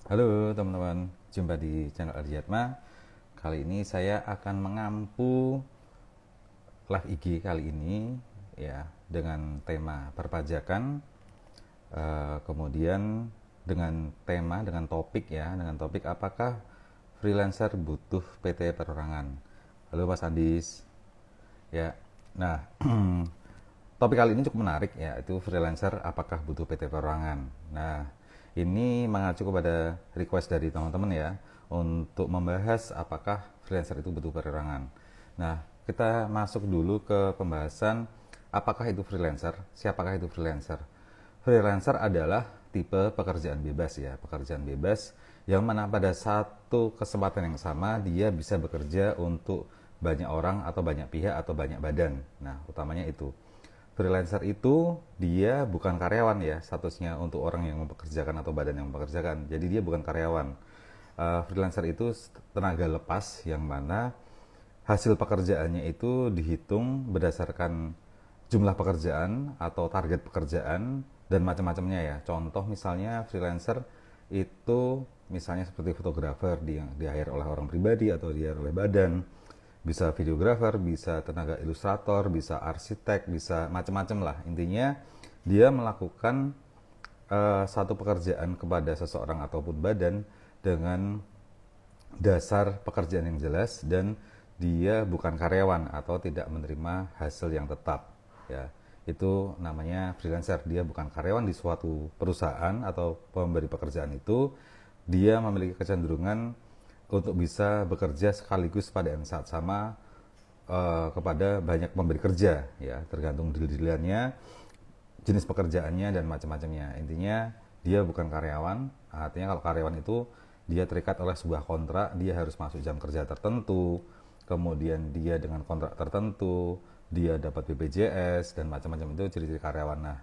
Halo teman-teman, jumpa di channel Ardiatma. Kali ini saya akan mengampu live IG kali ini ya dengan tema perpajakan, kemudian dengan topik ya, dengan topik apakah freelancer butuh PT perorangan. Halo Mas Andis. Ya. Nah, topik kali ini cukup menarik ya, itu freelancer apakah butuh PT perorangan. Nah, ini mengacu kepada request dari teman-teman ya untuk membahas apakah freelancer itu butuh perorangan. Nah, kita masuk dulu ke pembahasan apakah itu freelancer, siapakah itu freelancer. Freelancer adalah tipe pekerjaan bebas ya, pekerjaan bebas yang mana pada satu kesempatan yang sama dia bisa bekerja untuk banyak orang atau banyak pihak atau banyak badan. Nah, utamanya itu. Freelancer itu dia bukan karyawan ya, statusnya untuk orang yang mempekerjakan atau badan yang mempekerjakan. Jadi dia bukan karyawan. Freelancer itu tenaga lepas yang mana hasil pekerjaannya itu dihitung berdasarkan jumlah pekerjaan atau target pekerjaan dan macam-macamnya ya. Contoh misalnya freelancer itu misalnya seperti fotografer di hire oleh orang pribadi atau di hire oleh badan, bisa videografer, bisa tenaga ilustrator, bisa arsitek, bisa macam-macam lah. Intinya dia melakukan satu pekerjaan kepada seseorang ataupun badan dengan dasar pekerjaan yang jelas dan dia bukan karyawan atau tidak menerima hasil yang tetap ya. Itu namanya freelancer, dia bukan karyawan di suatu perusahaan atau pemberi pekerjaan itu, dia memiliki kecenderungan untuk bisa bekerja sekaligus pada yang saat sama kepada banyak pemberi kerja ya, tergantung deal-dealannya, jenis pekerjaannya dan macam-macamnya. Intinya dia bukan karyawan, artinya kalau karyawan itu dia terikat oleh sebuah kontrak, dia harus masuk jam kerja tertentu, kemudian dia dengan kontrak tertentu, dia dapat BPJS dan macam-macam, itu ciri-ciri karyawan. Nah,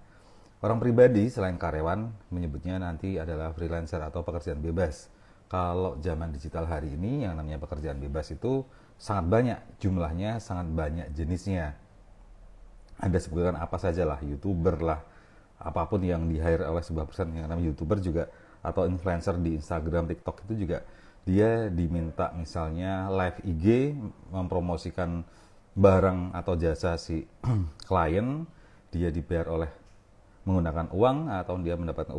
orang pribadi selain karyawan menyebutnya nanti adalah freelancer atau pekerjaan bebas. Kalau zaman digital hari ini yang namanya pekerjaan bebas itu sangat banyak jumlahnya, sangat banyak jenisnya. Anda sebutkan apa saja lah, YouTuber lah, apapun yang di hire oleh sebuah perusahaan yang namanya YouTuber juga, atau influencer di Instagram, TikTok itu juga dia diminta misalnya live IG mempromosikan barang atau jasa si klien, dia dibayar oleh menggunakan uang atau dia mendapatkan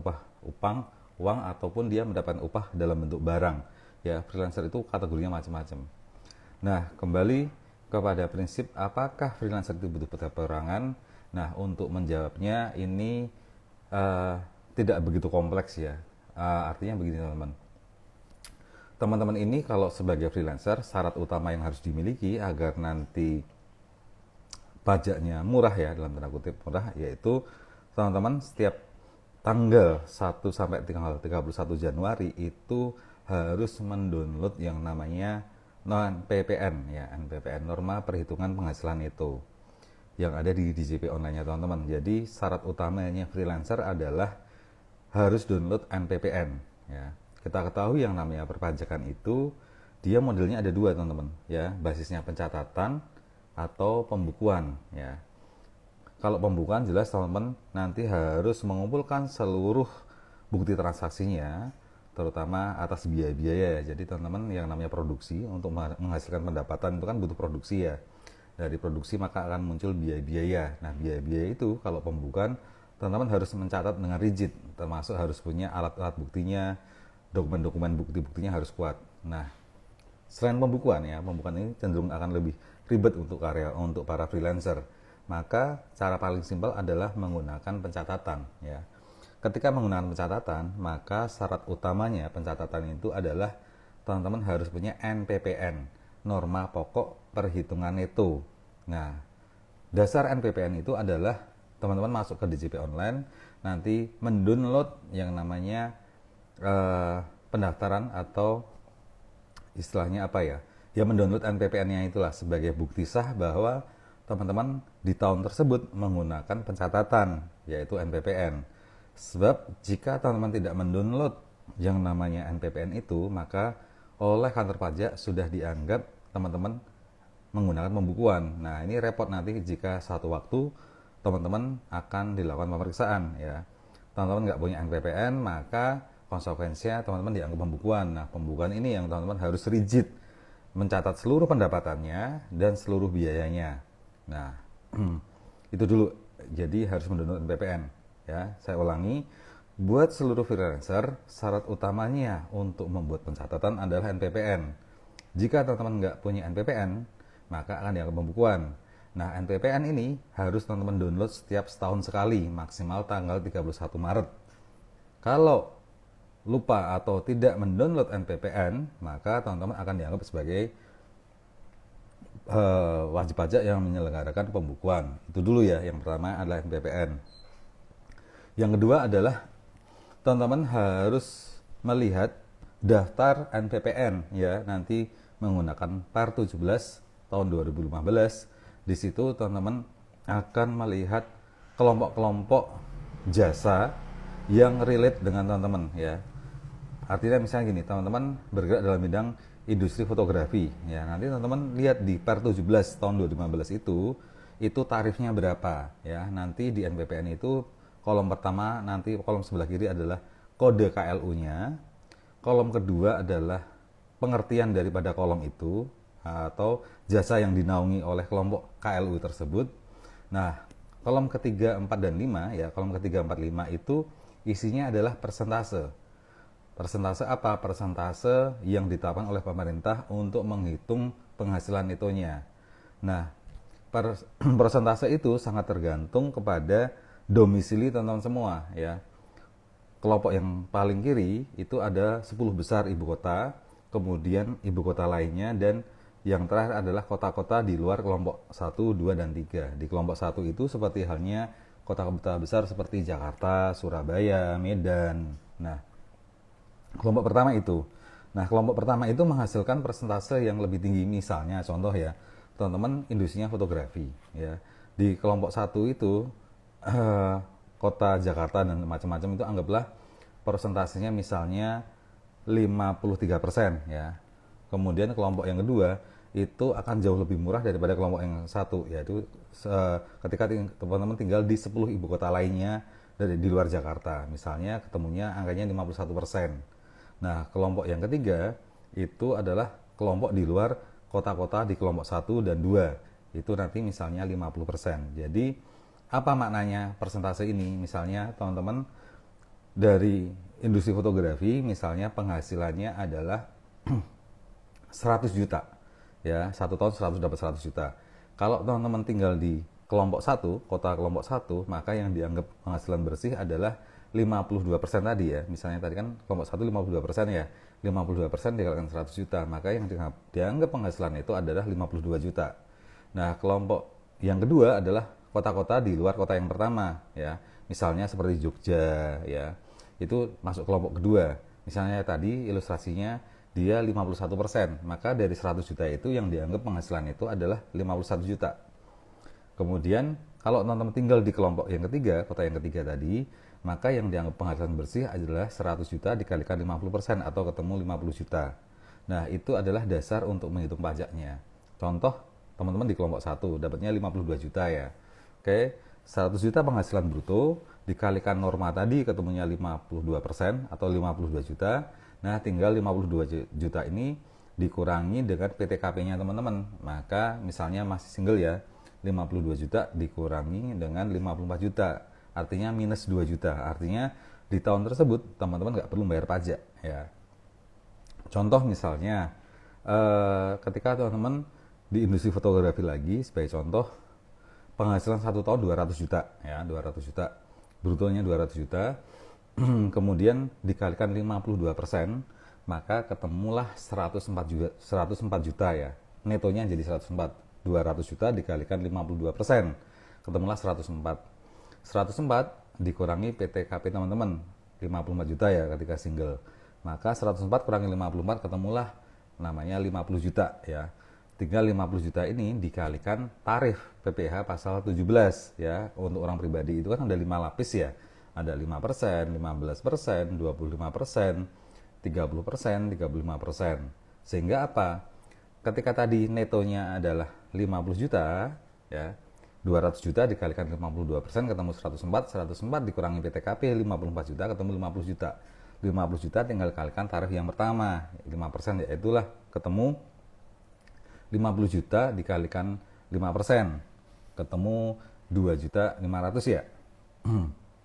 uang ataupun dia mendapatkan upah dalam bentuk barang ya. Freelancer itu kategorinya macam-macam. Nah, kembali kepada prinsip apakah freelancer itu butuh perorangan. Nah, untuk menjawabnya ini tidak begitu kompleks ya. Artinya begini teman-teman, teman-teman ini kalau sebagai freelancer, syarat utama yang harus dimiliki agar nanti pajaknya murah ya, dalam tanda kutip murah, yaitu teman-teman setiap tanggal 1 sampai tanggal 31 Januari itu harus mendownload yang namanya NPPN ya, NPPN, norma perhitungan penghasilan itu, yang ada di DJP online-nya teman-teman. Jadi syarat utamanya freelancer adalah harus download NPPN ya. Kita ketahui yang namanya perpajakan itu dia modelnya ada dua teman-teman ya, basisnya pencatatan atau pembukuan ya. Kalau pembukuan jelas teman-teman nanti harus mengumpulkan seluruh bukti transaksinya, terutama atas biaya-biaya ya. Jadi teman-teman yang namanya produksi, untuk menghasilkan pendapatan itu kan butuh produksi ya. Dari produksi maka akan muncul biaya-biaya. Nah, biaya-biaya itu kalau pembukuan teman-teman harus mencatat dengan rigid, termasuk harus punya alat-alat buktinya, dokumen-dokumen bukti-buktinya harus kuat. Nah, selain pembukuan ya, pembukuan ini cenderung akan lebih ribet untuk para freelancer. Maka cara paling simpel adalah menggunakan pencatatan ya. Ketika menggunakan pencatatan, maka syarat utamanya pencatatan itu adalah teman-teman harus punya NPPN, norma pokok perhitungan neto. Nah, dasar NPPN itu adalah teman-teman masuk ke DJP online, nanti mendownload yang namanya pendaftaran atau istilahnya apa ya, dia mendownload NPPN-nya itulah sebagai bukti sah bahwa teman-teman di tahun tersebut menggunakan pencatatan, yaitu NPPN. Sebab jika teman-teman tidak mendownload yang namanya NPPN itu, maka oleh kantor pajak sudah dianggap teman-teman menggunakan pembukuan. Nah, ini repot nanti jika satu waktu teman-teman akan dilakukan pemeriksaan ya. Teman-teman nggak punya NPPN, maka konsekuensinya teman-teman dianggap pembukuan. Nah, pembukuan ini yang teman-teman harus rigid mencatat seluruh pendapatannya dan seluruh biayanya. Nah, itu dulu. Jadi harus mendownload NPPN. Ya, saya ulangi, buat seluruh freelancer, syarat utamanya untuk membuat pencatatan adalah NPPN. Jika teman-teman nggak punya NPPN, maka akan dianggap pembukuan. Nah, NPPN ini harus teman-teman download setiap setahun sekali, maksimal tanggal 31 Maret. Kalau lupa atau tidak mendownload NPPN, maka teman-teman akan dianggap sebagai wajib pajak yang menyelenggarakan pembukuan. Itu dulu ya, yang pertama adalah NPPN. Yang kedua adalah teman-teman harus melihat daftar NPPN ya, nanti menggunakan Per 17 tahun 2015. Di situ teman-teman akan melihat kelompok-kelompok jasa yang relate dengan teman-teman ya. Artinya misalnya gini, teman-teman bergerak dalam bidang industri fotografi ya. Nanti teman-teman lihat di Per 17 tahun 2015 itu tarifnya berapa ya. Nanti di NPPN itu kolom pertama, nanti kolom sebelah kiri adalah kode KLU-nya. Kolom kedua adalah pengertian daripada kolom itu atau jasa yang dinaungi oleh kelompok KLU tersebut. Nah, kolom ketiga, 4 dan 5 ya, kolom ketiga, 4, 5 itu isinya adalah persentase. Persentase apa? Persentase yang ditetapkan oleh pemerintah untuk menghitung penghasilan netonya. Nah, persentase itu sangat tergantung kepada domisili teman-teman semua ya. Kelompok yang paling kiri itu ada 10 besar ibu kota, kemudian ibu kota lainnya, dan yang terakhir adalah kota-kota di luar kelompok 1, 2, dan 3. Di kelompok 1 itu seperti halnya kota-kota besar seperti Jakarta, Surabaya, Medan. Nah, kelompok pertama itu. Nah, kelompok pertama itu menghasilkan persentase yang lebih tinggi. Misalnya, contoh ya, teman-teman industrinya fotografi. Ya, di kelompok 1 itu, kota Jakarta dan macam-macam itu anggaplah persentasenya misalnya 53% ya. Kemudian kelompok yang kedua itu akan jauh lebih murah daripada kelompok yang satu, yaitu ketika teman-teman tinggal di 10 ibu kota lainnya dari di luar Jakarta. Misalnya ketemunya angkanya 51%. Nah, kelompok yang ketiga itu adalah kelompok di luar kota-kota di kelompok 1 dan 2. Itu nanti misalnya 50%. Jadi, apa maknanya persentase ini? Misalnya, teman-teman dari industri fotografi, misalnya penghasilannya adalah 100 juta. Ya, 1 tahun dapat 100 juta. Kalau teman-teman tinggal di kelompok 1, kota kelompok 1, maka yang dianggap penghasilan bersih adalah 52% tadi ya. Misalnya tadi kan kelompok 1 52% ya. 52% dikalikan 100 juta, maka yang dianggap penghasilan itu adalah 52 juta. Nah, kelompok yang kedua adalah kota-kota di luar kota yang pertama ya. Misalnya seperti Jogja ya. Itu masuk kelompok kedua. Misalnya tadi ilustrasinya dia 51%, maka dari 100 juta itu yang dianggap penghasilan itu adalah 51 juta. Kemudian kalau teman-teman tinggal di kelompok yang ketiga, kota yang ketiga tadi, maka yang dianggap penghasilan bersih adalah 100 juta dikalikan 50% atau ketemu 50 juta. Nah, itu adalah dasar untuk menghitung pajaknya. Contoh, teman-teman di kelompok 1 dapatnya 52 juta ya. Oke, 100 juta penghasilan bruto dikalikan norma tadi ketemunya 52% atau 52 juta. Nah, tinggal 52 juta ini dikurangi dengan PTKP-nya teman-teman. Maka misalnya masih single ya, 52 juta dikurangi dengan 54 juta. Artinya minus 2 juta. Artinya di tahun tersebut teman-teman nggak perlu bayar pajak ya. Contoh misalnya ketika teman-teman di industri fotografi lagi sebagai contoh, penghasilan 1 tahun 200 juta ya, 200 juta. Brutonya 200 juta. Kemudian dikalikan 52%, maka ketemulah 104 juta ya. Netonya jadi 104. 200 juta dikalikan 52%, ketemulah 104. 104 dikurangi PTKP teman-teman 54 juta ya ketika single. Maka 104 kurangi 54 ketemulah namanya 50 juta ya. Tinggal 50 juta ini dikalikan tarif PPh pasal 17 ya. Untuk orang pribadi itu kan ada 5 lapis ya. Ada 5%, 15%, 25%, 30%, 35%. Sehingga apa? Ketika tadi netonya adalah 50 juta ya, 200 juta dikalikan 52% ketemu 104, 104 dikurangi PTKP 54 juta ketemu 50 juta. 50 juta tinggal kalikan tarif yang pertama 5%, yaitulah ketemu 50 juta dikalikan 5%, ketemu 2.500.000 ya.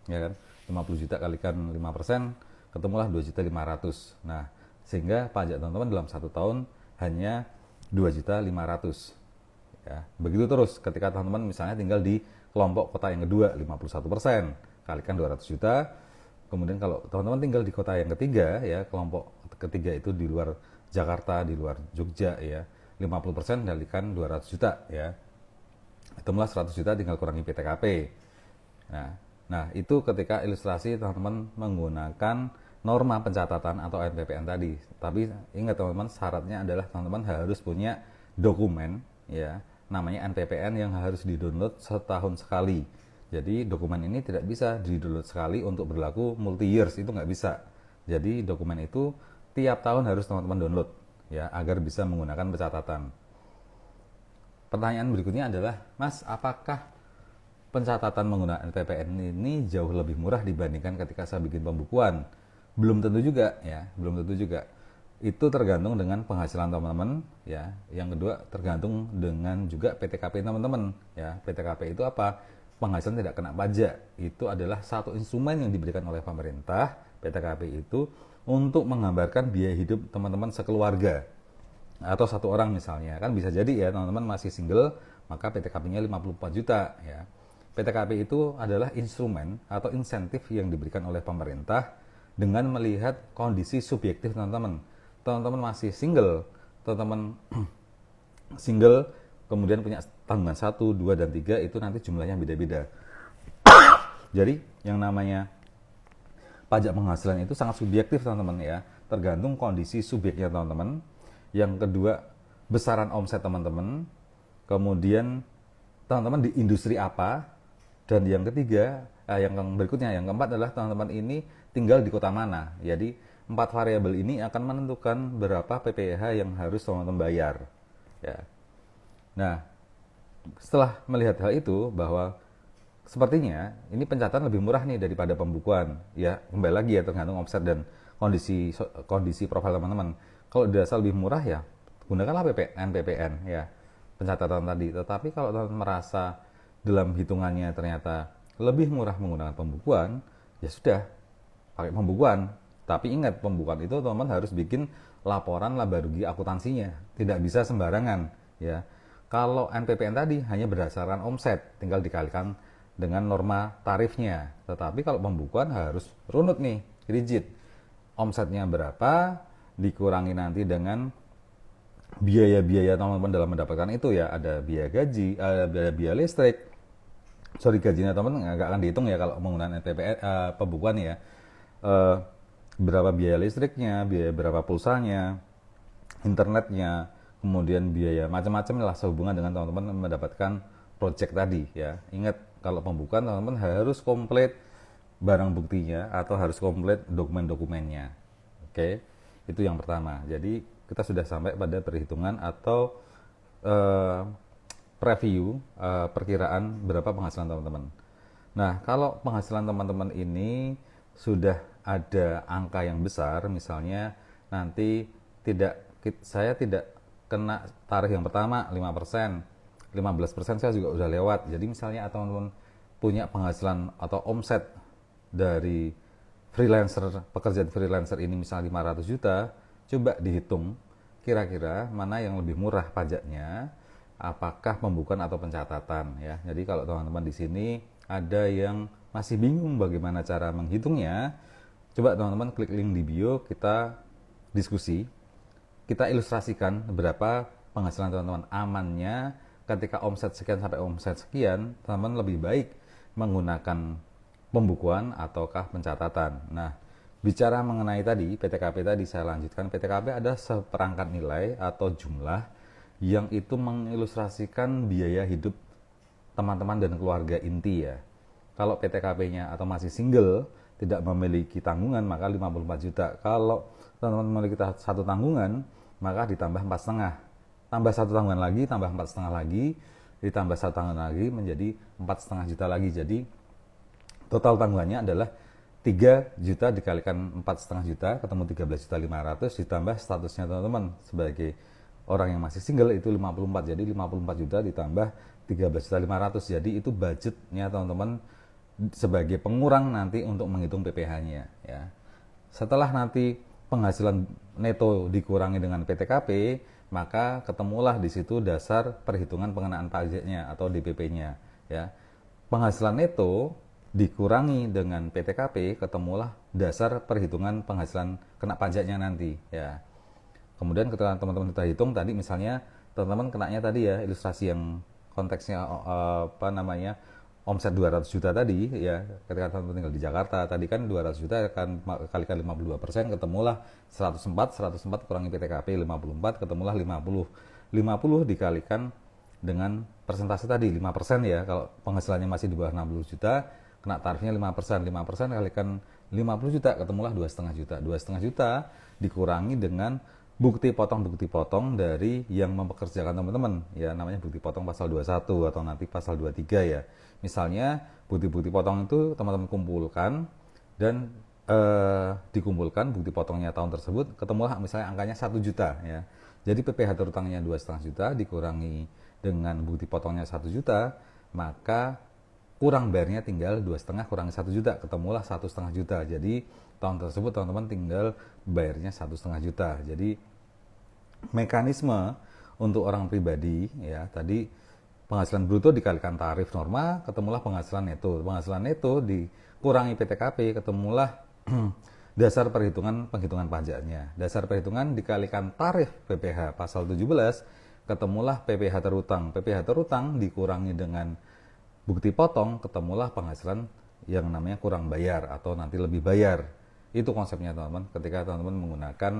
Ya kan? 50 juta kalikan 5%, ketemulah 2.500.000. Nah, sehingga pajak teman-teman dalam 1 tahun hanya 2.500.000. Ya, begitu terus ketika teman-teman misalnya tinggal di kelompok kota yang kedua 51%, kalikan 200 juta. Kemudian kalau teman-teman tinggal di kota yang ketiga ya, kelompok ketiga itu di luar Jakarta, di luar Jogja ya, 50% kalikan 200 juta ya. Ketemulah 100 juta tinggal kurangi PTKP. Nah, itu ketika ilustrasi teman-teman menggunakan norma pencatatan atau NPPN tadi. Tapi ingat teman-teman, syaratnya adalah teman-teman harus punya dokumen ya, namanya NPPN yang harus di-download setahun sekali. Jadi dokumen ini tidak bisa di-download sekali untuk berlaku multi years, itu nggak bisa. Jadi dokumen itu tiap tahun harus teman-teman download ya, agar bisa menggunakan pencatatan. Pertanyaan berikutnya adalah, Mas, apakah pencatatan menggunakan NPPN ini jauh lebih murah dibandingkan ketika saya bikin pembukuan? Belum tentu juga ya, belum tentu juga. Itu tergantung dengan penghasilan teman-teman ya. Yang kedua tergantung dengan juga PTKP teman-teman ya. PTKP itu apa? Penghasilan tidak kena pajak. Itu adalah satu instrumen yang diberikan oleh pemerintah. PTKP itu untuk menggambarkan biaya hidup teman-teman sekeluarga atau satu orang misalnya. Kan bisa jadi ya teman-teman masih single, maka PTKP-nya 54 juta ya. PTKP itu adalah instrumen atau insentif yang diberikan oleh pemerintah dengan melihat kondisi subjektif teman-teman. Teman-teman masih single, teman-teman single kemudian punya tanggungan 1, 2, dan 3, itu nanti jumlahnya beda-beda. Jadi yang namanya pajak penghasilan itu sangat subjektif teman-teman ya, tergantung kondisi subjeknya teman-teman. Yang kedua, besaran omset teman-teman, kemudian teman-teman di industri apa, dan yang ketiga, yang berikutnya, yang keempat adalah teman-teman ini tinggal di kota mana. Jadi 4 variabel ini akan menentukan berapa PPh yang harus teman-teman bayar. Ya. Nah, setelah melihat hal itu bahwa sepertinya ini pencatatan lebih murah nih daripada pembukuan. Ya, kembali lagi ya tergantung omset dan kondisi profil teman-teman. Kalau dirasa lebih murah ya gunakanlah NPPN ya, pencatatan tadi. Tetapi kalau teman-teman merasa dalam hitungannya ternyata lebih murah menggunakan pembukuan, ya sudah pakai pembukuan. Tapi ingat, pembukuan itu teman-teman harus bikin laporan laba rugi akuntansinya, tidak bisa sembarangan ya. Kalau NPPN tadi hanya berdasarkan omset, tinggal dikalikan dengan norma tarifnya. Tetapi kalau pembukuan harus runut nih, rigid. Omsetnya berapa, dikurangi nanti dengan biaya-biaya teman-teman dalam mendapatkan itu ya. Ada biaya gaji, ada biaya listrik. Gajinya teman-teman nggak akan dihitung ya kalau menggunakan NPPN pembukuan ya. Berapa biaya listriknya, biaya berapa pulsanya, internetnya, kemudian biaya macam-macam lah sehubungan dengan teman-teman mendapatkan project tadi ya. Ingat, kalau pembukuan teman-teman harus komplit barang buktinya atau harus komplit dokumen-dokumennya. Oke, itu yang pertama. Jadi kita sudah sampai pada perhitungan atau preview perkiraan berapa penghasilan teman-teman. Nah, kalau penghasilan teman-teman ini sudah ada angka yang besar, misalnya nanti saya tidak kena tarif yang pertama 5%, 15% saya juga udah lewat. Jadi misalnya teman-teman punya penghasilan atau omset dari pekerjaan freelancer ini misalnya 500 juta, coba dihitung kira-kira mana yang lebih murah pajaknya, apakah pembukuan atau pencatatan ya. Jadi kalau teman-teman di sini ada yang masih bingung bagaimana cara menghitungnya, coba teman-teman klik link di bio, kita diskusi, kita ilustrasikan berapa penghasilan teman-teman amannya ketika omset sekian sampai omset sekian. Teman-teman lebih baik menggunakan pembukuan ataukah pencatatan. Nah, bicara mengenai tadi PTKP tadi, saya lanjutkan. PTKP ada seperangkat nilai atau jumlah yang itu mengilustrasikan biaya hidup teman-teman dan keluarga inti ya. Kalau PTKP-nya atau masih single, tidak memiliki tanggungan, maka 54 juta. Kalau teman-teman memiliki satu tanggungan, maka ditambah 4,5. Tambah satu tanggungan lagi, tambah 4,5 lagi, ditambah satu tanggungan lagi menjadi 4,5 juta lagi. Jadi total tanggungannya adalah 3 juta dikalikan 4,5 juta ketemu 13.500.000 ditambah statusnya teman-teman sebagai orang yang masih single itu 54. Jadi 54 juta ditambah 13.500.000. Jadi itu budgetnya teman-teman sebagai pengurang nanti untuk menghitung PPh-nya ya. Setelah nanti penghasilan neto dikurangi dengan PTKP, maka ketemulah di situ dasar perhitungan pengenaan pajaknya atau DPP-nya ya. Penghasilan neto dikurangi dengan PTKP, ketemulah dasar perhitungan penghasilan kena pajaknya nanti ya. Kemudian ketika teman-teman kita hitung tadi misalnya teman-teman kenanya tadi ya, ilustrasi yang konteksnya omset 200 juta tadi ya, ketika teman-teman tinggal di Jakarta tadi kan 200 juta akan kalikan 52%, ketemulah 104 kurangi PTKP 54, ketemulah 50 dikalikan dengan persentase tadi 5% ya. Kalau penghasilannya masih di bawah 60 juta kena tarifnya 5%, 5% kalikan 50 juta ketemulah 2,5 juta. 2,5 juta dikurangi dengan bukti potong dari yang mempekerjakan teman-teman ya, namanya bukti potong pasal 21 atau nanti pasal 23 ya. Misalnya bukti-bukti potong itu teman-teman kumpulkan dan dikumpulkan bukti potongnya tahun tersebut, ketemulah misalnya angkanya 1 juta ya. Jadi PPh terutangnya 2,5 juta dikurangi dengan bukti potongnya 1 juta, maka kurang bayarnya tinggal 2,5 kurangi 1 juta, ketemulah 1,5 juta. Jadi tahun tersebut teman-teman tinggal bayarnya 1,5 juta. Jadi mekanisme untuk orang pribadi ya, tadi penghasilan bruto dikalikan tarif norma, ketemulah penghasilan neto. Penghasilan neto dikurangi PTKP, ketemulah dasar penghitungan pajaknya. Dasar perhitungan dikalikan tarif PPh pasal 17, ketemulah PPh terutang. PPh terutang dikurangi dengan bukti potong, ketemulah penghasilan yang namanya kurang bayar atau nanti lebih bayar. Itu konsepnya teman-teman. Ketika teman-teman menggunakan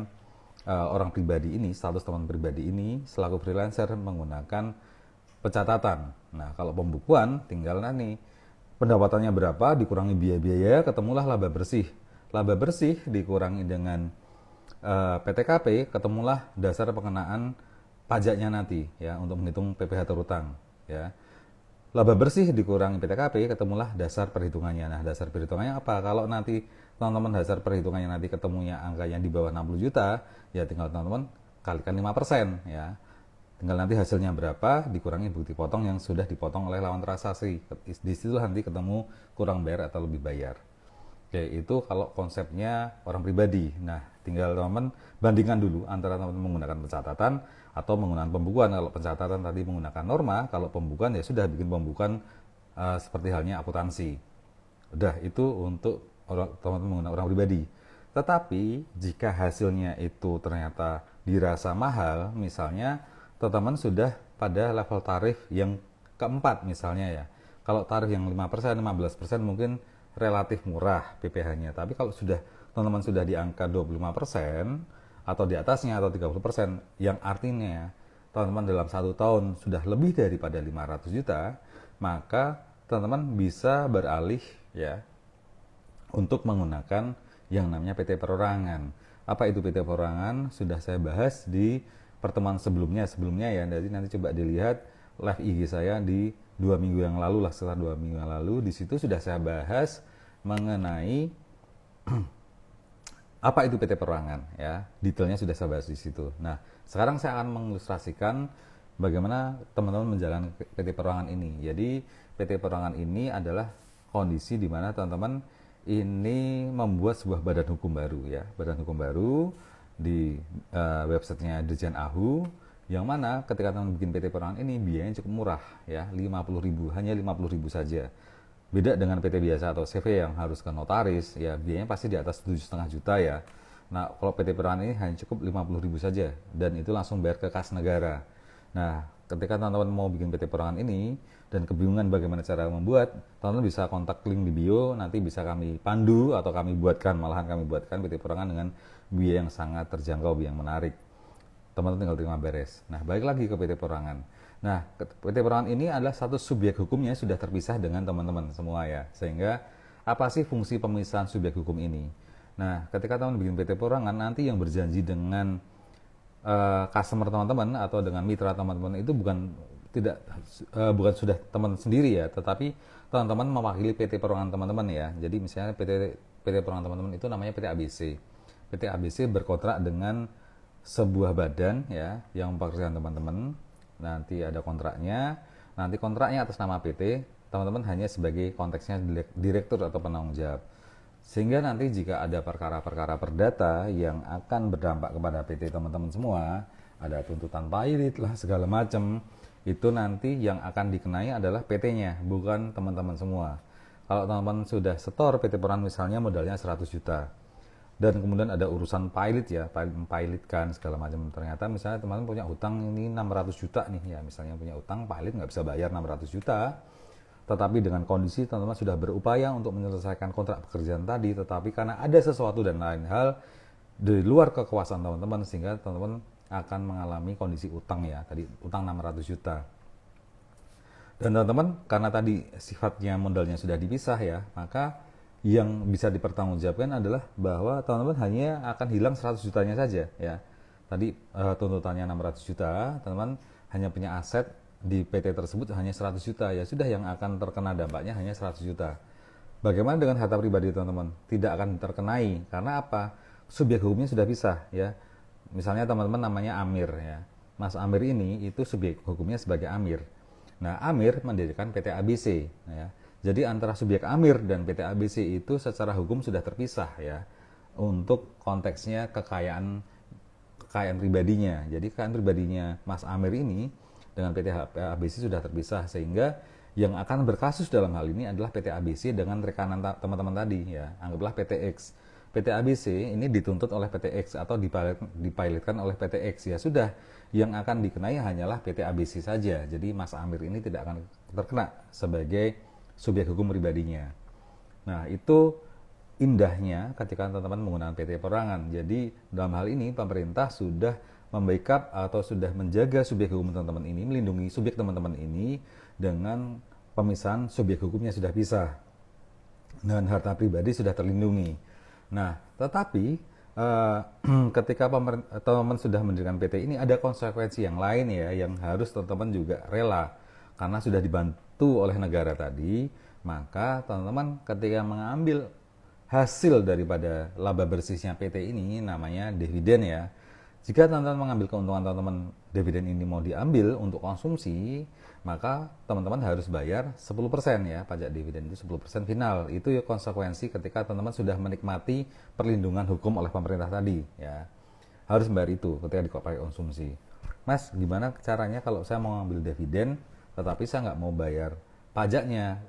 orang pribadi ini, status teman pribadi ini selaku freelancer menggunakan pencatatan. Nah, kalau pembukuan tinggal nanti pendapatannya berapa dikurangi biaya-biaya, ketemulah laba bersih. Laba bersih dikurangi dengan PTKP, ketemulah dasar pengenaan pajaknya nanti ya untuk menghitung PPh terutang ya. Laba bersih dikurangi PTKP, ketemulah dasar perhitungannya. Nah, dasar perhitungannya apa? Kalau nanti teman-teman dasar perhitungannya nanti ketemunya angkanya di bawah 60 juta, ya tinggal teman-teman kalikan 5% ya. Tinggal nanti hasilnya berapa dikurangi bukti potong yang sudah dipotong oleh lawan transaksi. Di situ nanti ketemu kurang bayar atau lebih bayar. Oke, itu kalau konsepnya orang pribadi. Nah, tinggal teman-teman bandingkan dulu antara teman-teman menggunakan pencatatan atau menggunakan pembukuan. Kalau pencatatan tadi menggunakan norma, kalau pembukuan ya sudah bikin pembukuan seperti halnya akuntansi. Udah, itu untuk teman-teman menggunakan orang pribadi. Tetapi jika hasilnya itu ternyata dirasa mahal, misalnya teman-teman sudah pada level tarif yang keempat misalnya ya. Kalau tarif yang 5%, 15% mungkin relatif murah PPh-nya. Tapi kalau teman-teman sudah di angka 25% atau di atasnya atau 30%, yang artinya teman-teman dalam 1 tahun sudah lebih daripada 500 juta, maka teman-teman bisa beralih ya untuk menggunakan yang namanya PT Perorangan. Apa itu PT Perorangan? Sudah saya bahas di pertemuan sebelumnya ya. Jadi nanti coba dilihat live IG saya di 2 minggu yang lalu lah, sekitar 2 minggu yang lalu. Di situ sudah saya bahas mengenai apa itu PT Perorangan ya. Detailnya sudah saya bahas di situ. Nah, sekarang saya akan mengilustrasikan bagaimana teman-teman menjalankan PT Perorangan ini. Jadi PT Perorangan ini adalah kondisi di mana teman-teman ini membuat sebuah badan hukum baru ya, badan hukum baru di websitenya Dirjen AHU, yang mana ketika teman bikin PT Perorangan ini biayanya cukup murah ya, 50.000, hanya 50.000 saja. Beda dengan PT biasa atau CV yang harus ke notaris ya, biayanya pasti di atas 7,5 juta ya. Nah, kalau PT Perorangan ini hanya cukup 50.000 saja dan itu langsung bayar ke kas negara. Nah, ketika teman-teman mau bikin PT Perorangan ini dan kebingungan bagaimana cara membuat, teman-teman bisa kontak link di bio, nanti bisa kami pandu atau malahan kami buatkan PT Perorangan dengan biaya yang sangat terjangkau, biaya yang menarik. Teman-teman tinggal terima beres. Nah, balik lagi ke PT Perorangan. Nah, PT Perorangan ini adalah satu subjek hukumnya sudah terpisah dengan teman-teman semua ya. Sehingga apa sih fungsi pemisahan subjek hukum ini? Nah, ketika teman bikin PT Perorangan, nanti yang berjanji dengan customer teman-teman atau dengan mitra teman-teman itu bukan sudah teman sendiri ya, tetapi teman-teman mewakili PT Perorangan teman-teman ya. Jadi misalnya PT PT perorangan teman-teman itu namanya PT ABC. PT ABC berkontrak dengan sebuah badan ya yang mempekerjakan teman-teman. Nanti ada kontraknya. Nanti kontraknya atas nama PT, teman-teman hanya sebagai konteksnya direktur atau penanggung jawab. Sehingga nanti jika ada perkara-perkara perdata yang akan berdampak kepada PT teman-teman semua, ada tuntutan pilot lah segala macam, itu nanti yang akan dikenai adalah PT-nya, bukan teman-teman semua. Kalau teman-teman sudah setor PT Perorangan misalnya modalnya 100 juta, dan kemudian ada urusan pilot ya, pilotkan segala macam, ternyata misalnya teman-teman punya hutang ini 600 juta nih ya, misalnya punya hutang pilot nggak bisa bayar 600 juta, tetapi dengan kondisi teman-teman sudah berupaya untuk menyelesaikan kontrak pekerjaan tadi, tetapi karena ada sesuatu dan lain hal di luar kekuasaan teman-teman, sehingga teman-teman akan mengalami kondisi utang ya, tadi utang 600 juta. Dan teman-teman karena tadi sifatnya modalnya sudah dipisah ya, maka yang bisa dipertanggungjawabkan adalah bahwa teman-teman hanya akan hilang 100 jutanya saja ya. Tadi tuntutannya 600 juta, teman-teman hanya punya aset di PT tersebut hanya 100 juta, ya sudah yang akan terkena dampaknya hanya 100 juta. Bagaimana dengan harta pribadi teman-teman? Tidak akan terkenai, karena apa? Subjek hukumnya sudah pisah ya. Misalnya teman-teman namanya Amir ya. Mas Amir ini itu subjek hukumnya sebagai Amir. Nah, Amir mendirikan PT ABC ya. Jadi antara subjek Amir dan PT ABC itu secara hukum sudah terpisah ya. Untuk konteksnya kekayaan pribadinya. Jadi kekayaan pribadinya Mas Amir ini dengan PT ABC sudah terpisah, sehingga yang akan berkasus dalam hal ini adalah PT ABC dengan rekanan teman-teman tadi ya. Anggaplah PT X. PT ABC ini dituntut oleh PT X atau dipilotkan oleh PT X, ya sudah, yang akan dikenai hanyalah PT ABC saja. Jadi Mas Amir ini tidak akan terkena sebagai subjek hukum pribadinya. Nah, itu indahnya ketika teman-teman menggunakan PT Perorangan. Jadi dalam hal ini pemerintah sudah membackup atau sudah menjaga subjek hukum teman-teman ini, melindungi subjek teman-teman ini dengan pemisahan subjek hukumnya sudah pisah dan harta pribadi sudah terlindungi. Nah, tetapi ketika teman-teman sudah mendirikan PT ini, ada konsekuensi yang lain ya, yang harus teman-teman juga rela. Karena sudah dibantu oleh negara tadi, maka teman-teman ketika mengambil hasil daripada laba bersihnya PT ini, namanya dividen ya. Jika teman-teman mengambil keuntungan teman-teman, dividen ini mau diambil untuk konsumsi, maka teman-teman harus bayar 10% ya, pajak dividen itu 10% final. Itu ya konsekuensi ketika teman-teman sudah menikmati perlindungan hukum oleh pemerintah tadi ya. Harus bayar itu ketika dipakai konsumsi. Mas, gimana caranya kalau saya mau ngambil dividen tetapi saya nggak mau bayar pajaknya?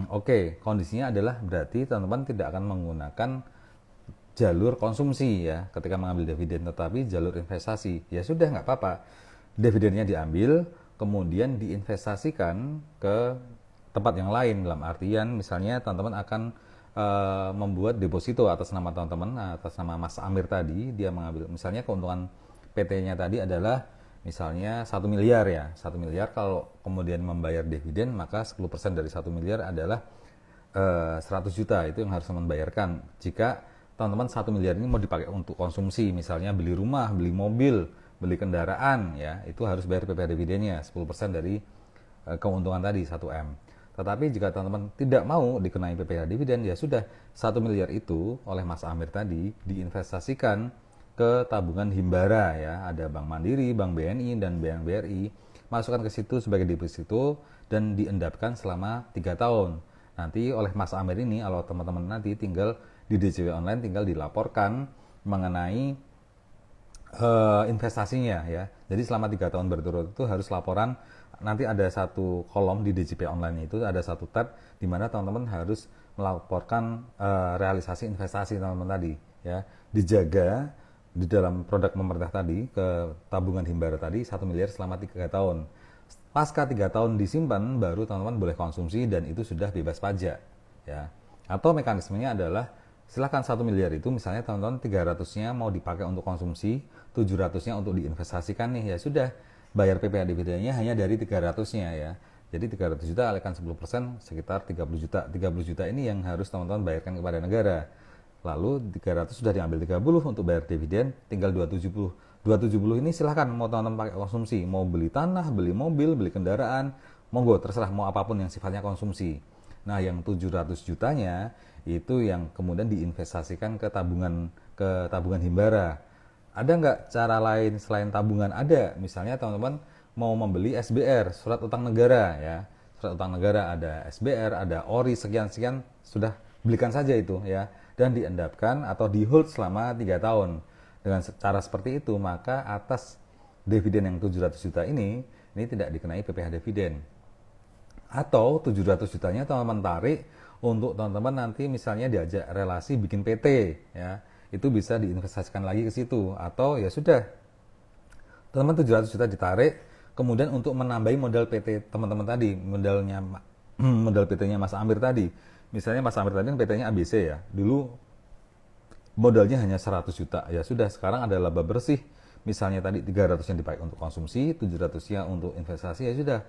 Oke, kondisinya adalah berarti teman-teman tidak akan menggunakan jalur konsumsi ya ketika mengambil dividen, tetapi jalur investasi. Ya sudah, nggak apa-apa, dividennya diambil kemudian diinvestasikan ke tempat yang lain, dalam artian misalnya teman-teman akan membuat deposito atas nama teman-teman, atas nama Mas Amir tadi. Dia mengambil misalnya keuntungan PT-nya tadi adalah misalnya 1 miliar ya, 1 miliar. Kalau kemudian membayar dividen, maka 10% dari 1 miliar adalah 100 juta, itu yang harus teman bayarkan. Jika teman-teman 1 miliar ini mau dipakai untuk konsumsi, misalnya beli rumah, beli mobil, beli kendaraan ya, itu harus bayar PPh dividennya 10% dari keuntungan tadi 1M. Tetapi jika teman-teman tidak mau dikenai PPh dividen, ya sudah, 1 miliar itu oleh Mas Amir tadi diinvestasikan ke tabungan Himbara ya, ada Bank Mandiri, Bank BNI dan Bank BRI. Masukkan ke situ sebagai deposito dan diendapkan selama 3 tahun. Nanti oleh Mas Amir ini, kalau teman-teman nanti tinggal di DJW online tinggal dilaporkan mengenai investasinya ya. Jadi selama 3 tahun berturut-turut itu harus laporan. Nanti ada satu kolom di DJP online, itu ada satu tab di mana teman-teman harus melaporkan realisasi investasi teman-teman tadi ya. Dijaga di dalam produk pemerintah tadi ke tabungan Himbara tadi 1 miliar selama 3 tahun. Pasca 3 tahun disimpan, baru teman-teman boleh konsumsi dan itu sudah bebas pajak ya. Atau mekanismenya adalah silakan 1 miliar itu misalnya teman-teman 300-nya mau dipakai untuk konsumsi, 700-nya untuk diinvestasikan nih, ya sudah, bayar PPh dividennya hanya dari 300-nya ya. Jadi 300 juta kalikan 10% sekitar 30 juta. 30 juta ini yang harus teman-teman bayarkan kepada negara. Lalu 300 sudah diambil 30 untuk bayar dividen, tinggal 270. 270 ini silahkan mau teman-teman pakai konsumsi, mau beli tanah, beli mobil, beli kendaraan, monggo terserah, mau apapun yang sifatnya konsumsi. Nah, yang 700 jutanya itu yang kemudian diinvestasikan ke tabungan himbara. Ada nggak cara lain selain tabungan? Ada. Misalnya teman-teman mau membeli SBR, surat utang negara ya. Surat utang negara ada SBR, ada ORI sekian-sekian, sudah belikan saja itu ya. Dan diendapkan atau di hold selama 3 tahun. Dengan cara seperti itu, maka atas dividen yang 700 juta ini tidak dikenai PPh dividen. Atau 700 jutanya teman-teman tarik untuk teman-teman nanti misalnya diajak relasi bikin PT ya. Itu bisa diinvestasikan lagi ke situ, atau ya sudah teman-teman 700 juta ditarik kemudian untuk menambahi modal PT teman-teman tadi, modal PT-nya Mas Amir tadi. Misalnya Mas Amir tadi PT-nya ABC ya. Dulu modalnya hanya 100 juta. Ya sudah, sekarang ada laba bersih. Misalnya tadi 300 yang dipakai untuk konsumsi, 700-nya untuk investasi, ya sudah.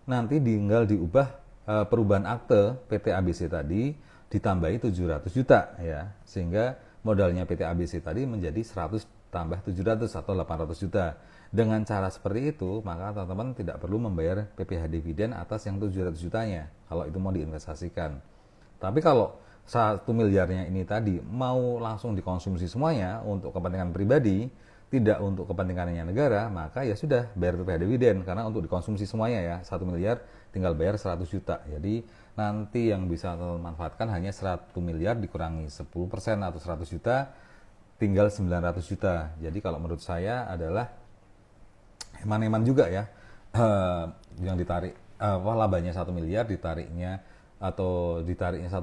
Nanti tinggal diubah perubahan akte PT ABC tadi ditambahi 700 juta ya. Sehingga modalnya PT ABC tadi menjadi 100 tambah 700 atau 800 juta. Dengan cara seperti itu, maka teman-teman tidak perlu membayar PPh dividen atas yang 700 jutanya kalau itu mau diinvestasikan. Tapi kalau 1 miliarnya ini tadi mau langsung dikonsumsi semuanya untuk kepentingan pribadi, tidak untuk kepentingannya negara, maka ya sudah bayar PPh dividen, karena untuk dikonsumsi semuanya ya 1 miliar tinggal bayar 100 juta. Jadi nanti yang bisa teman-teman manfaatkan hanya 1 miliar dikurangi 10% atau 100 juta, tinggal 900 juta. Jadi kalau menurut saya adalah eman-eman juga ya, yang ditarik labanya 1 miliar ditariknya 1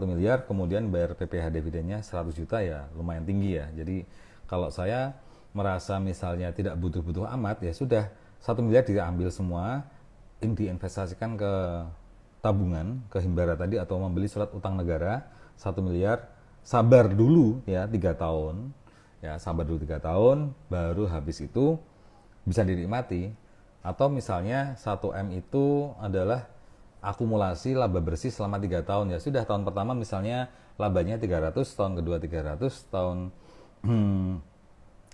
miliar kemudian bayar PPh dividennya 100 juta, ya lumayan tinggi ya. Jadi kalau saya merasa misalnya tidak butuh-butuh amat, ya sudah 1 miliar diambil semua, diinvestasikan ke tabungan, ke himbara tadi, atau membeli surat utang negara 1 miliar, sabar dulu ya 3 tahun ya, sabar dulu 3 tahun baru habis itu bisa dinikmati. Atau misalnya 1M itu adalah akumulasi laba bersih selama 3 tahun, ya sudah, tahun pertama misalnya labanya 300, tahun kedua 300, tahun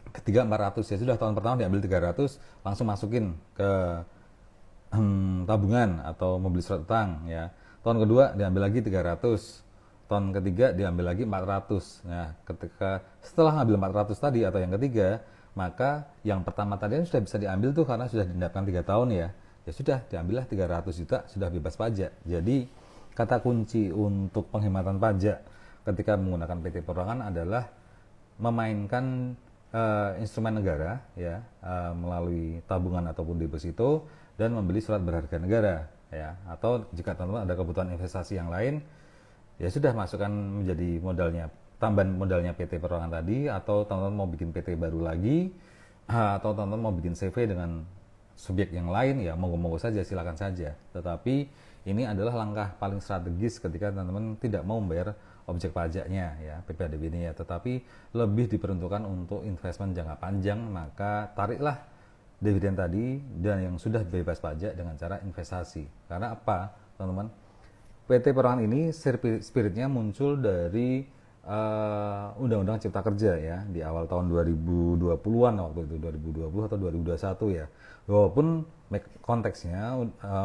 ketiga 400, ya sudah, tahun pertama diambil 300 langsung masukin ke tabungan atau membeli surat utang ya. Tahun kedua diambil lagi 300, tahun ketiga diambil lagi 400. Nah, ketika setelah ngambil 400 tadi atau yang ketiga, maka yang pertama tadi sudah bisa diambil tuh karena sudah diendapkan 3 tahun ya. Ya sudah, diambillah 300 juta, sudah bebas pajak. Jadi kata kunci untuk penghematan pajak ketika menggunakan PT Perorangan adalah memainkan instrumen negara ya, melalui tabungan ataupun deposito, dan membeli surat berharga negara ya. Atau jika teman-teman ada kebutuhan investasi yang lain, ya sudah, masukkan menjadi modalnya, tambahan modalnya PT Perorangan tadi, atau teman-teman mau bikin PT baru lagi, atau teman-teman mau bikin CV dengan subjek yang lain, ya monggo-monggo saja, silakan saja. Tetapi ini adalah langkah paling strategis ketika teman-teman tidak mau membayar objek pajaknya ya, PPh dividennya, tetapi lebih diperuntukkan untuk investment jangka panjang, maka tariklah dividen tadi dan yang sudah bebas pajak dengan cara investasi. Karena apa, teman-teman? PT Perorangan ini spiritnya muncul dari Undang-Undang Cipta Kerja ya, di awal tahun 2020-an waktu itu, 2020 atau 2021 ya. Walaupun konteksnya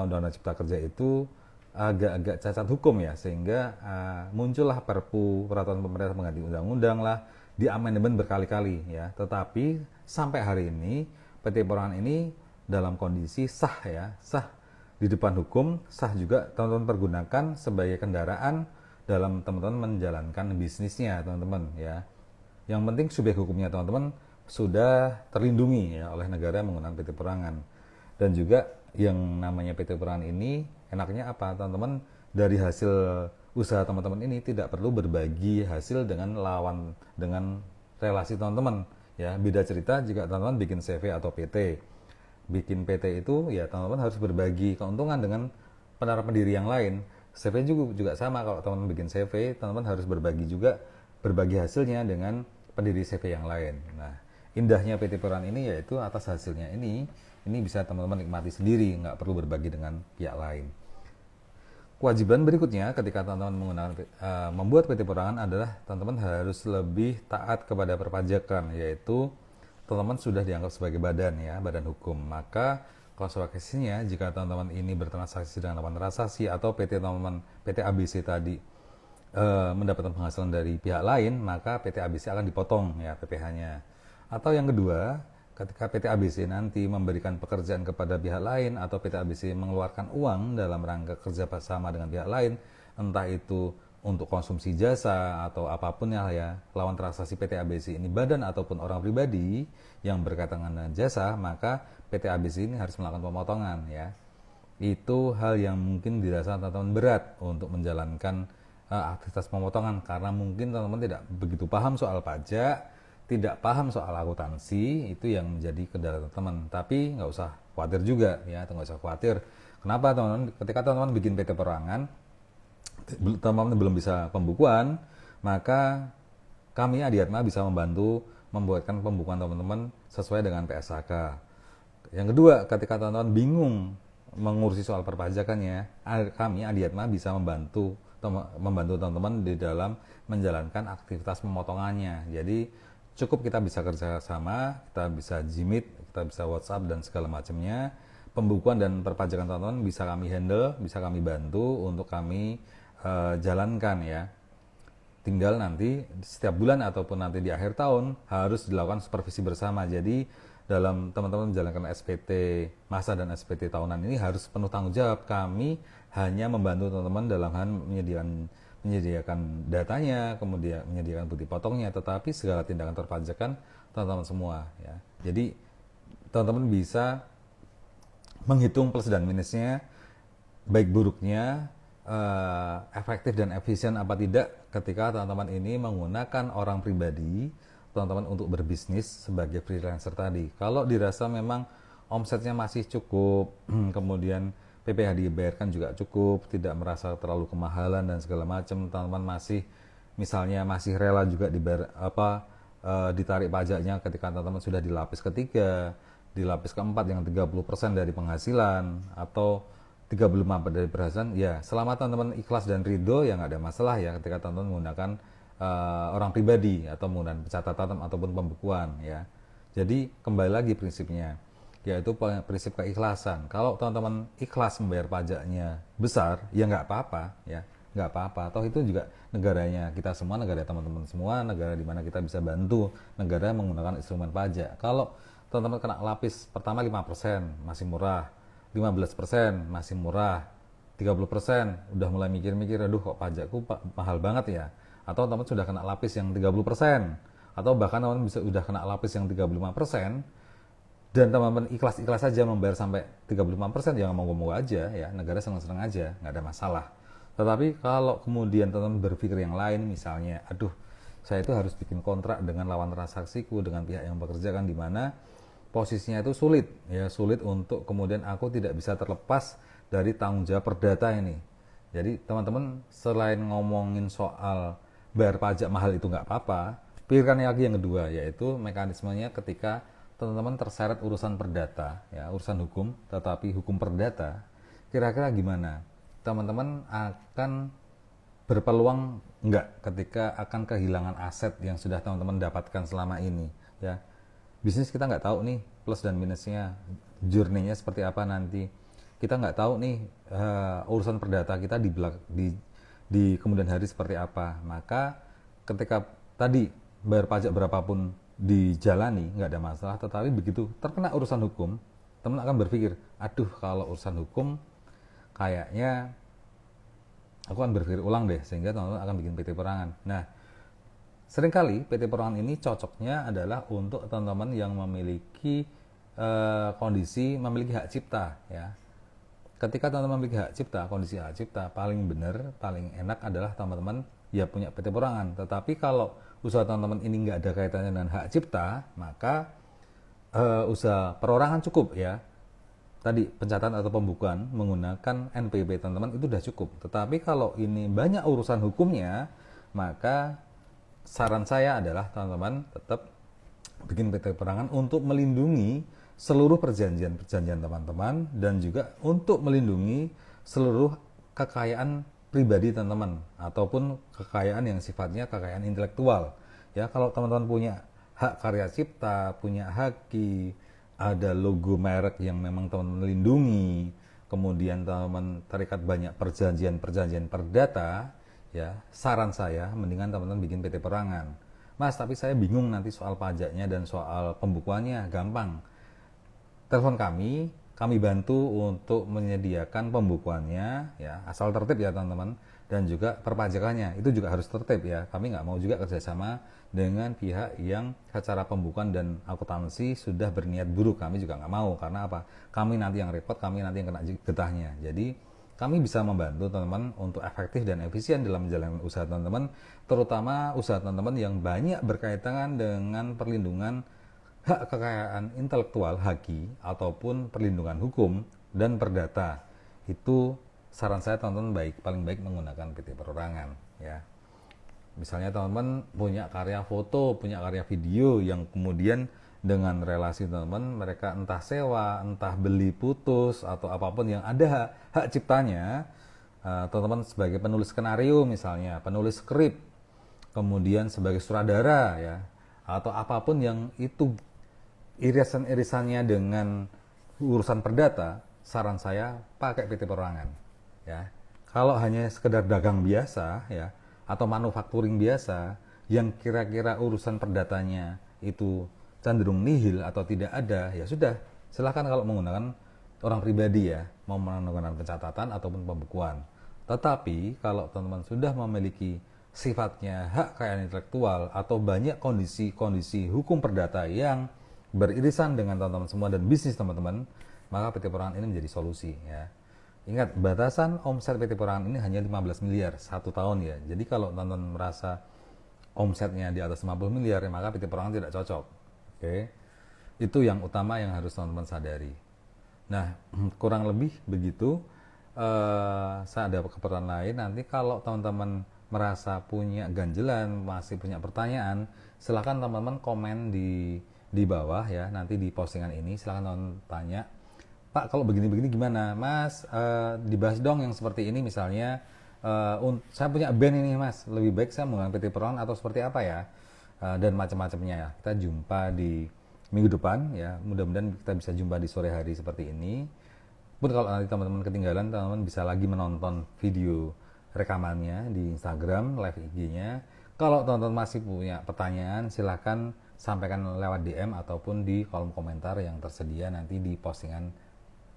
Undang-Undang Cipta Kerja itu agak-agak cacat hukum ya, sehingga muncullah Perpu, peraturan pemerintah pengganti undang-undang lah, diamandemen berkali-kali ya. Tetapi sampai hari ini PT Perorangan ini dalam kondisi sah ya, sah di depan hukum, sah juga teman-teman pergunakan sebagai kendaraan dalam teman-teman menjalankan bisnisnya teman-teman ya. Yang penting subjek hukumnya teman-teman sudah terlindungi ya oleh negara menggunakan PT Perorangan. Dan juga yang namanya PT Perorangan ini enaknya apa, teman-teman, dari hasil usaha teman-teman ini tidak perlu berbagi hasil dengan relasi teman-teman ya. Beda cerita jika teman-teman bikin CV atau PT. Bikin PT itu ya teman-teman harus berbagi keuntungan dengan para pendiri yang lain. CV juga sama, kalau teman-teman bikin CV, teman-teman harus berbagi hasilnya dengan pendiri CV yang lain. Nah, indahnya PT Perorangan ini yaitu atas hasilnya ini bisa teman-teman nikmati sendiri, nggak perlu berbagi dengan pihak lain. Kewajiban berikutnya ketika teman-teman membuat PT Perorangan adalah teman-teman harus lebih taat kepada perpajakan, yaitu teman-teman sudah dianggap sebagai badan ya, badan hukum. Maka konsekuensinya jika teman-teman ini bertransaksi dengan lawan transaksi atau PT ABC tadi mendapatkan penghasilan dari pihak lain, maka PT ABC akan dipotong ya PPh-nya. Atau yang kedua, ketika PT ABC nanti memberikan pekerjaan kepada pihak lain atau PT ABC mengeluarkan uang dalam rangka kerja bersama dengan pihak lain, entah itu untuk konsumsi jasa atau apapun ya, lawan transaksi PT ABC ini badan ataupun orang pribadi yang berkaitan dengan jasa, maka PT ABC ini harus melakukan pemotongan ya. Itu hal yang mungkin dirasa teman-teman berat untuk menjalankan aktivitas pemotongan karena mungkin teman-teman tidak begitu paham soal pajak, tidak paham soal akuntansi, itu yang menjadi kendala teman-teman. Tapi nggak usah khawatir juga ya, nggak usah khawatir. Kenapa teman-teman? Ketika teman-teman bikin PT perorangan, teman-teman belum bisa pembukuan, maka kami Adiatma bisa membantu membuatkan pembukuan teman-teman sesuai dengan PSHK. Yang kedua, ketika teman-teman bingung mengurusi soal perpajakannya, kami Adiatma bisa membantu teman-teman di dalam menjalankan aktivitas pemotongannya. Jadi cukup kita bisa kerja sama, kita bisa Jimit, kita bisa WhatsApp dan segala macamnya. Pembukuan dan perpajakan teman-teman bisa kami handle, bisa kami bantu untuk kami jalankan ya. Tinggal nanti setiap bulan ataupun nanti di akhir tahun harus dilakukan supervisi bersama. Jadi dalam teman-teman menjalankan SPT masa dan SPT tahunan ini harus penuh tanggung jawab. Kami hanya membantu teman-teman dalam hal menyediakan datanya, kemudian menyediakan bukti potongnya, tetapi segala tindakan perpajakan teman-teman semua ya. Jadi teman-teman bisa menghitung plus dan minusnya, baik buruknya, efektif dan efisien apa tidak ketika teman-teman ini menggunakan orang pribadi teman-teman untuk berbisnis sebagai freelancer tadi. Kalau dirasa memang omsetnya masih cukup, kemudian PPh dibayarkan juga cukup, tidak merasa terlalu kemahalan dan segala macam, teman-teman misalnya masih rela juga dibayar ditarik pajaknya ketika teman-teman sudah di lapis ketiga, di lapis keempat yang 30% dari penghasilan atau 35% dari penghasilan, ya selama teman-teman ikhlas dan ridho ya nggak ada masalah ya ketika teman-teman menggunakan orang pribadi atau menggunakan pencatatan ataupun pembukuan ya. Jadi kembali lagi prinsipnya, yaitu prinsip keikhlasan. Kalau teman-teman ikhlas membayar pajaknya besar, ya nggak apa-apa ya, nggak apa-apa. Toh itu juga negaranya kita semua, negara teman-teman semua, negara di mana kita bisa bantu negara menggunakan instrumen pajak. Kalau teman-teman kena lapis pertama 5% masih murah, 15% masih murah, 30% udah mulai mikir-mikir, aduh kok pajakku mahal banget ya. Atau teman-teman sudah kena lapis yang 30%, atau bahkan teman-teman bisa udah kena lapis yang 35%, dan teman-teman ikhlas-ikhlas saja membayar sampai 35%, ya mau-mau aja ya, negara senang-senang aja, nggak ada masalah. Tetapi kalau kemudian teman-teman berpikir yang lain, misalnya, aduh saya itu harus bikin kontrak dengan lawan transaksiku, dengan pihak yang bekerja kan, di mana posisinya itu sulit ya, sulit untuk kemudian aku tidak bisa terlepas dari tanggung jawab perdata ini. Jadi teman-teman selain ngomongin soal bayar pajak mahal itu nggak apa-apa, pikirkan lagi yang kedua, yaitu mekanismenya ketika teman-teman terseret urusan perdata ya, urusan hukum, tetapi hukum perdata, kira-kira gimana? Teman-teman akan berpeluang enggak ketika akan kehilangan aset yang sudah teman-teman dapatkan selama ini ya. Bisnis kita nggak tahu nih plus dan minusnya, journey-nya seperti apa nanti. Kita nggak tahu nih urusan perdata kita di kemudian hari seperti apa. Maka ketika tadi bayar pajak berapapun dijalani nggak ada masalah, tetapi begitu terkena urusan hukum, teman akan berpikir, aduh kalau urusan hukum kayaknya aku akan berpikir ulang deh, sehingga teman-teman akan bikin PT perorangan. Nah, seringkali PT perorangan ini cocoknya adalah untuk teman-teman yang memiliki kondisi memiliki hak cipta ya. Ketika teman-teman memiliki hak cipta, kondisi hak cipta paling benar, paling enak adalah teman-teman ya punya PT perorangan. Tetapi kalau usaha teman-teman ini nggak ada kaitannya dengan hak cipta, maka usaha perorangan cukup ya. Tadi pencatatan atau pembukuan menggunakan NPWP teman-teman itu sudah cukup. Tetapi kalau ini banyak urusan hukumnya, maka saran saya adalah teman-teman tetap bikin PT perorangan untuk melindungi seluruh perjanjian-perjanjian teman-teman, dan juga untuk melindungi seluruh kekayaan pribadi teman-teman ataupun kekayaan yang sifatnya kekayaan intelektual ya. Kalau teman-teman punya hak karya cipta, punya haki ada logo merek yang memang teman-teman lindungi, kemudian teman-teman terikat banyak perjanjian-perjanjian perdata, ya saran saya mendingan teman-teman bikin PT Perorangan. Mas, tapi saya bingung nanti soal pajaknya dan soal pembukuannya. Gampang, telepon kami bantu untuk menyediakan pembukuannya, ya asal tertib ya teman-teman, dan juga perpajakannya itu juga harus tertib ya. Kami nggak mau juga kerjasama dengan pihak yang secara pembukuan dan akuntansi sudah berniat buruk. Kami juga nggak mau, karena apa? Kami nanti yang repot, kami nanti yang kena getahnya. Jadi kami bisa membantu teman-teman untuk efektif dan efisien dalam menjalankan usaha teman-teman, terutama usaha teman-teman yang banyak berkaitan dengan perlindungan hak kekayaan intelektual HAKI ataupun perlindungan hukum dan perdata. Itu saran saya teman-teman paling baik menggunakan PT Perorangan ya. Misalnya teman-teman punya karya foto, punya karya video yang kemudian dengan relasi teman-teman mereka entah sewa, entah beli putus atau apapun yang ada hak ciptanya, teman-teman sebagai penulis skenario misalnya, penulis skrip, kemudian sebagai sutradara ya, atau apapun yang itu irisan-irisannya dengan urusan perdata, saran saya pakai PT Perorangan ya. Kalau hanya sekedar dagang biasa ya atau manufacturing biasa yang kira-kira urusan perdatanya itu cenderung nihil atau tidak ada, ya sudah, silahkan kalau menggunakan orang pribadi ya, mau menggunakan pencatatan ataupun pembukuan. Tetapi kalau teman-teman sudah memiliki sifatnya hak kekayaan intelektual atau banyak kondisi-kondisi hukum perdata yang beririsan dengan teman-teman semua dan bisnis teman-teman, maka PT Perorangan ini menjadi solusi ya. Ingat, batasan omset PT Perorangan ini hanya 15 miliar satu tahun ya. Jadi kalau teman-teman merasa omsetnya di atas 50 miliar, ya maka PT Perorangan tidak cocok. Oke. Itu yang utama yang harus teman-teman sadari. Nah, kurang lebih begitu. Saya ada keperluan lain. Nanti kalau teman-teman merasa punya ganjelan, masih punya pertanyaan, silakan teman-teman komen di bawah ya, nanti di postingan ini silakan teman-teman tanya, Pak kalau begini-begini gimana Mas, dibahas dong yang seperti ini misalnya, saya punya band ini Mas, lebih baik saya menggunakan PT Perorangan atau seperti apa ya, dan macam-macamnya ya. Kita jumpa di minggu depan ya, mudah-mudahan kita bisa jumpa di sore hari seperti ini. Pun kalau nanti teman-teman ketinggalan, teman-teman bisa lagi menonton video rekamannya di Instagram live IG-nya. Kalau teman-teman masih punya pertanyaan, silahkan sampaikan lewat DM ataupun di kolom komentar yang tersedia nanti di postingan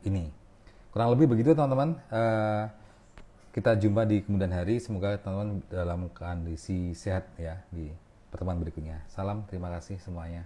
ini. Kurang lebih begitu teman-teman. Kita jumpa di kemudian hari. Semoga teman-teman dalam kondisi sehat ya di pertemuan berikutnya. Salam, terima kasih semuanya.